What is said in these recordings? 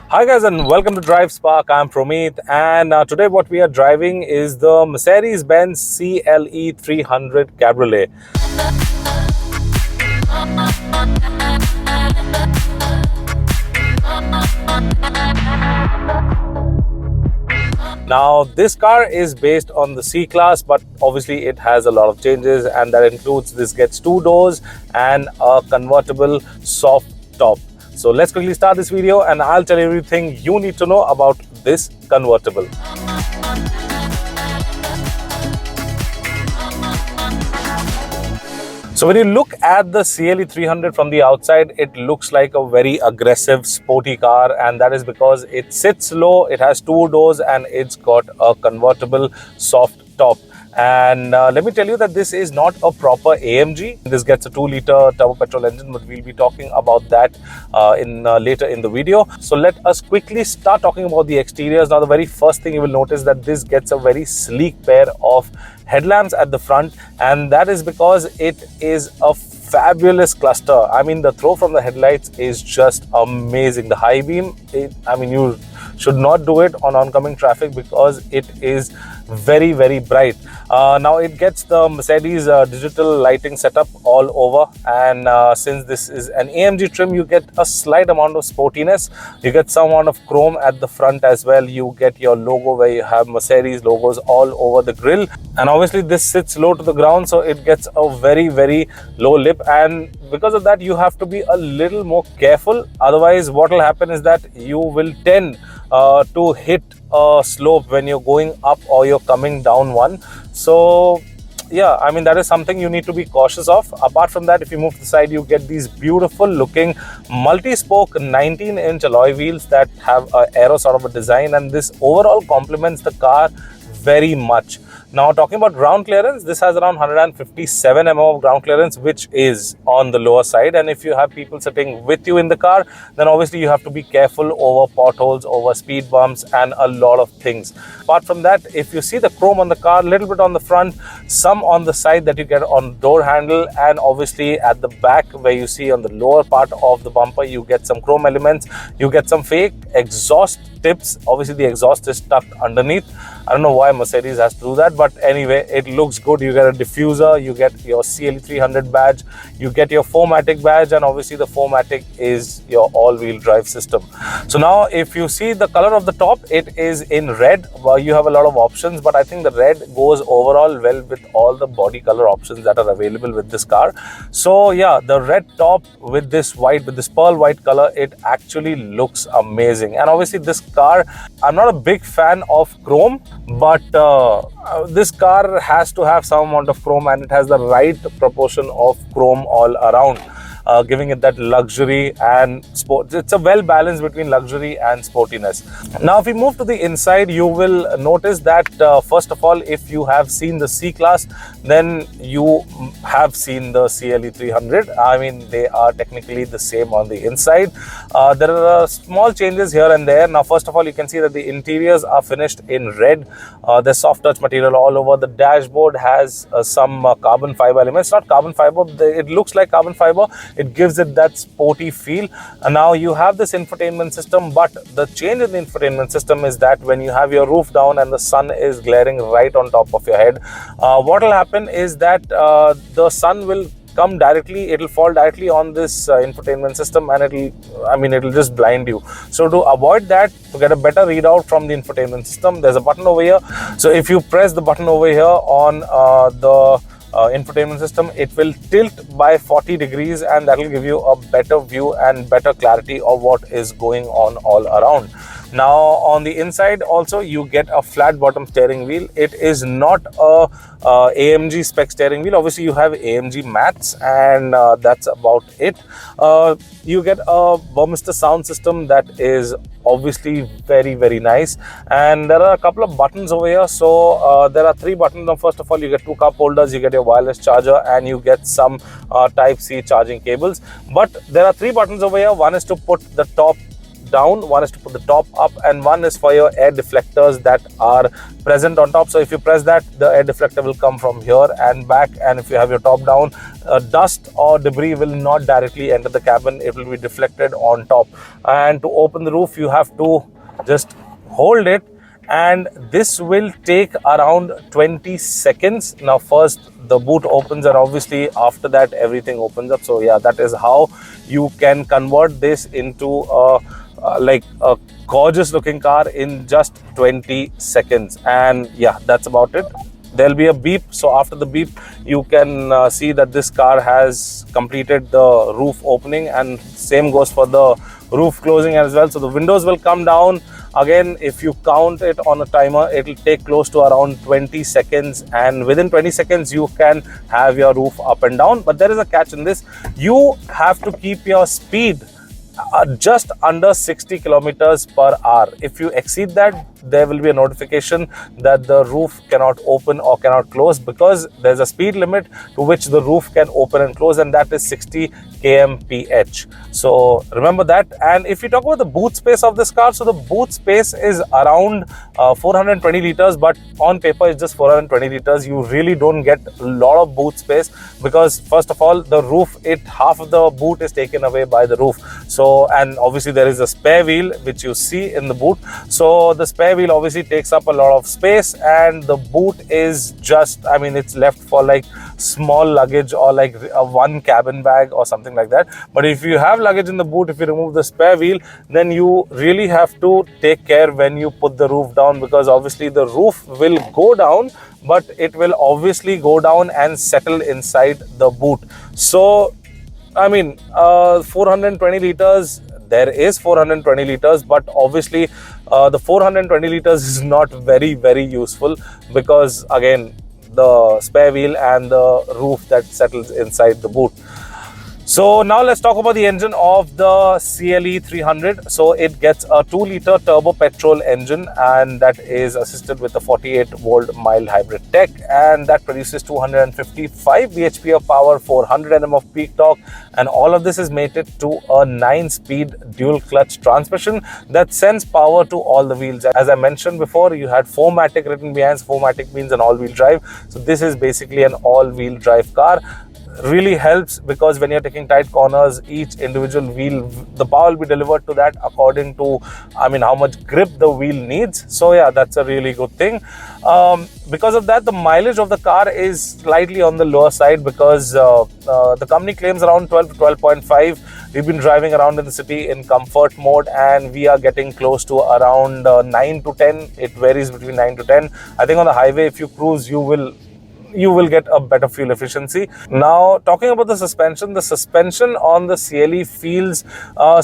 Hi guys and welcome to Drivespark. I'm Promeet, and today what we are driving is the Mercedes-Benz CLE 300 Cabriolet. Now this car is based on the C-Class, but obviously it has a lot of changes, and that includes this gets 2 doors and a convertible soft top. So let's quickly start this video and I'll tell you everything you need to know about this convertible. So when you look at the CLE 300 from the outside, it looks like a very aggressive sporty car, and that is because it sits low, it has 2 doors and it's got a convertible soft top. And let me tell you that this is not a proper AMG. This gets a 2-liter turbo petrol engine, but we'll be talking about that later in the video. So let us quickly start talking about the exteriors. Now the very first thing you will notice that this gets a very sleek pair of headlamps at the front, and that is because it is a fabulous cluster. I mean, the throw from the headlights is just amazing. The high beam, you should not do it on oncoming traffic because it is very bright. Now it gets the Mercedes digital lighting setup all over, and since this is an AMG trim, you get a slight amount of sportiness. You get some amount of chrome at the front as well. You get your logo where you have Mercedes logos all over the grille, and obviously this sits low to the ground, so it gets a very low lip, and because of that you have to be a little more careful. Otherwise what will happen is that you will tend to hit a slope when you're going up or you're coming down one. So yeah, I mean, that is something you need to be cautious of. Apart from that, if you move to the side, you get these beautiful looking multi-spoke 19-inch alloy wheels that have a aero sort of a design, and this overall complements the car very much. Now talking about ground clearance, this has around 157 mm of ground clearance, which is on the lower side, and if you have people sitting with you in the car, then obviously you have to be careful over potholes, over speed bumps and a lot of things. Apart from that, if you see the chrome on the car, a little bit on the front, some on the side that you get on door handle, and obviously at the back where you see on the lower part of the bumper you get some chrome elements. You get some fake exhaust tips. Obviously the exhaust is tucked underneath. I don't know why Mercedes has to do that, but anyway, it looks good. You get a diffuser, you get your CLE 300 badge, you get your 4MATIC badge, and obviously the 4MATIC is your all-wheel drive system. So now if you see the color of the top, it is in red. Well, you have a lot of options, but I think the red goes overall well with all the body color options that are available with this car. So yeah, the red top with this white, with this pearl white color, it actually looks amazing. And obviously this car, I'm not a big fan of chrome, but this car has to have some amount of chrome, and it has the right proportion of chrome all around, giving it that luxury and sport. It's a well balance between luxury and sportiness. Now if we move to the inside, you will notice that first of all, if you have seen the C-Class, then you have seen the CLE 300. I mean, they are technically the same on the inside. There are small changes here and there. Now first of all, you can see that the interiors are finished in red. There's soft touch material all over. The dashboard has some carbon fiber elements. Not carbon fiber, it looks like carbon fiber. It gives it that sporty feel. And now you have this infotainment system, but the change in the infotainment system is that when you have your roof down and the sun is glaring right on top of your head, what will happen is that the sun will come directly, it'll fall directly on this infotainment system, and it'll just blind you. So to avoid that, to get a better readout from the infotainment system, there's a button over here. So if you press the button over here on the infotainment system, it will tilt by 40 degrees, and that will give you a better view and better clarity of what is going on all around. Now on the inside also you get a flat bottom steering wheel. It is not a AMG spec steering wheel. Obviously you have AMG mats, and that's about it. You get a Burmester sound system that is obviously very nice, and there are a couple of buttons over here. So there are 3 buttons. Now first of all, you get 2 cup holders, you get your wireless charger, and you get some Type-C charging cables. But there are 3 buttons over here. One is to put the top down, one is to put the top up, and one is for your air deflectors that are present on top. So if you press that, the air deflector will come from here and back, and if you have your top down, dust or debris will not directly enter the cabin, it will be deflected on top. And to open the roof, you have to just hold it, and this will take around 20 seconds. Now first the boot opens, and obviously after that everything opens up. So yeah, that is how you can convert this into like a gorgeous looking car in just 20 seconds. And yeah, that's about it. There'll be a beep, so after the beep you can see that this car has completed the roof opening, and same goes for the roof closing as well. So the windows will come down. Again, if you count it on a timer, it will take close to around 20 seconds, and within 20 seconds you can have your roof up and down. But there is a catch in this: you have to keep your speed just under 60 kilometers per hour. If you exceed that, there will be a notification that the roof cannot open or cannot close, because there's a speed limit to which the roof can open and close, and that is 60 kmph. So remember that. And if you talk about the boot space of this car, so the boot space is around 420 liters, but on paper it's just 420 liters. You really don't get a lot of boot space, because first of all, the roof, half of the boot is taken away by the roof. So, and obviously there is a spare wheel which you see in the boot. So the spare wheel obviously takes up a lot of space, and the boot is just, I mean, it's left for like small luggage or like a one cabin bag or something like that. But if you have luggage in the boot, if you remove the spare wheel, then you really have to take care when you put the roof down, because obviously the roof will go down, but it will obviously go down and settle inside the boot. So I mean, 420 liters, there is 420 liters, but obviously the 420 liters is not very, very useful, because again, the spare wheel and the roof that settles inside the boot. So now let's talk about the engine of the CLE 300. So it gets a 2-liter turbo petrol engine, and that is assisted with a 48-volt mild hybrid tech, and that produces 255 bhp of power, 400 Nm of peak torque, and all of this is mated to a 9-speed dual clutch transmission that sends power to all the wheels. As I mentioned before, you had 4MATIC written behind. 4MATIC means an all-wheel drive, so this is basically an all-wheel drive car. Really helps, because when you're taking tight corners, each individual wheel, the power will be delivered to that according to, I mean, how much grip the wheel needs. So yeah, that's a really good thing. Because of that, the mileage of the car is slightly on the lower side, because the company claims around 12 to 12.5. We've been driving around in the city in comfort mode, and we are getting close to around 9 to 10. It varies between 9 to 10. I think on the highway, if you cruise, you will get a better fuel efficiency. Now, talking about the suspension on the CLE feels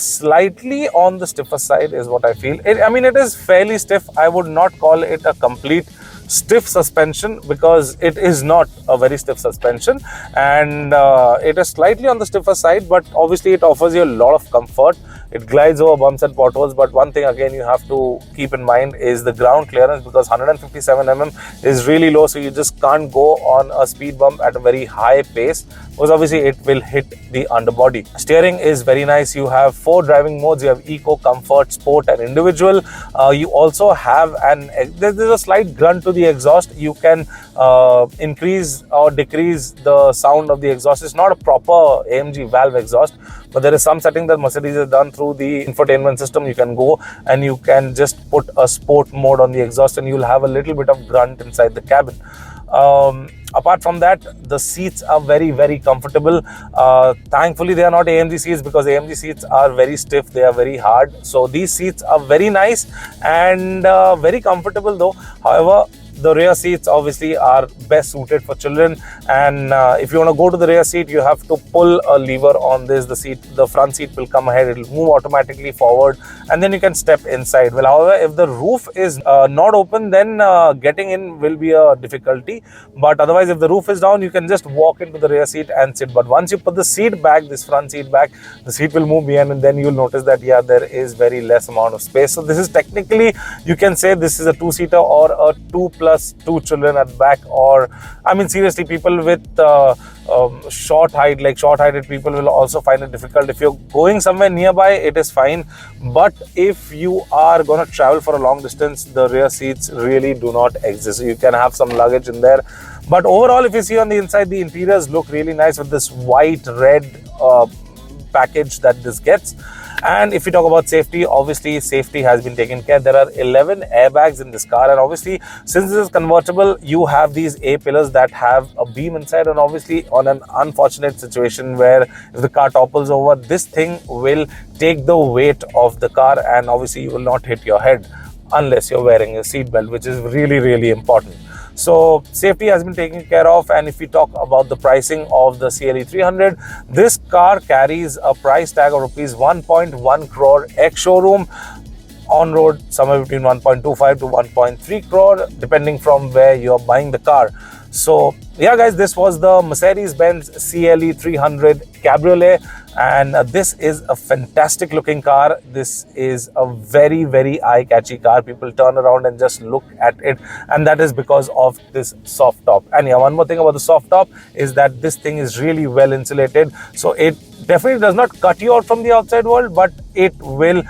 slightly on the stiffer side, is what I feel. I mean, it is fairly stiff. I would not call it a complete stiff suspension, because it is not a very stiff suspension, and it is slightly on the stiffer side, but obviously it offers you a lot of comfort. It glides over bumps and potholes, but one thing again you have to keep in mind is the ground clearance, because 157 mm is really low, so you just can't go on a speed bump at a very high pace, because obviously it will hit the underbody. Steering is very nice. You have 4 driving modes. You have Eco, Comfort, Sport and Individual. You also have there's a slight grunt to the exhaust. You can increase or decrease the sound of the exhaust. It's not a proper AMG valve exhaust, but there is some setting that Mercedes has done through the infotainment system. You can go and you can just put a sport mode on the exhaust, and you'll have a little bit of grunt inside the cabin. Apart from that, the seats are very, very comfortable. Thankfully, they are not AMG seats, because AMG seats are very stiff. They are very hard. So these seats are very nice and very comfortable though. However, the rear seats obviously are best suited for children, and if you want to go to the rear seat, you have to pull a lever on this. The front seat will come ahead, it will move automatically forward, and then you can step inside. Well, however, if the roof is not open, then getting in will be a difficulty, but otherwise if the roof is down, you can just walk into the rear seat and sit. But once you put the seat back, this front seat back, the seat will move behind, and then you'll notice that yeah, there is very less amount of space. So this is technically, you can say this is a 2-seater or a 2+ plus 2 children at back, or I mean seriously, people with short height, like short-heighted people, will also find it difficult. If you're going somewhere nearby, it is fine, but if you are going to travel for a long distance, the rear seats really do not exist. You can have some luggage in there, but overall, if you see on the inside, the interiors look really nice with this white red package that this gets. And if we talk about safety, obviously safety has been taken care. There are 11 airbags in this car, and obviously since this is convertible, you have these A pillars that have a beam inside, and obviously on an unfortunate situation where if the car topples over, this thing will take the weight of the car, and obviously you will not hit your head unless you're wearing a seat belt, which is really important. So safety has been taken care of. And if we talk about the pricing of the CLE 300, this car carries a price tag of rupees 1.1 crore ex-showroom. On road, somewhere between 1.25 to 1.3 crore, depending from where you're buying the car. So yeah guys, this was the Mercedes-Benz CLE 300 Cabriolet, and this is a fantastic looking car. This is a very eye-catchy car. People turn around and just look at it, and that is because of this soft top. And yeah, one more thing about the soft top is that this thing is really well insulated, so it definitely does not cut you out from the outside world, but it will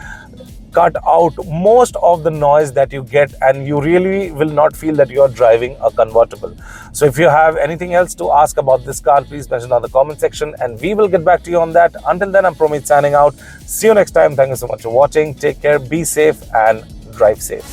cut out most of the noise that you get, and you really will not feel that you are driving a convertible. So if you have anything else to ask about this car, please mention on the comment section and we will get back to you on that. Until then, I'm Promit signing out. See you next time. Thank you so much for watching. Take care, be safe and drive safe.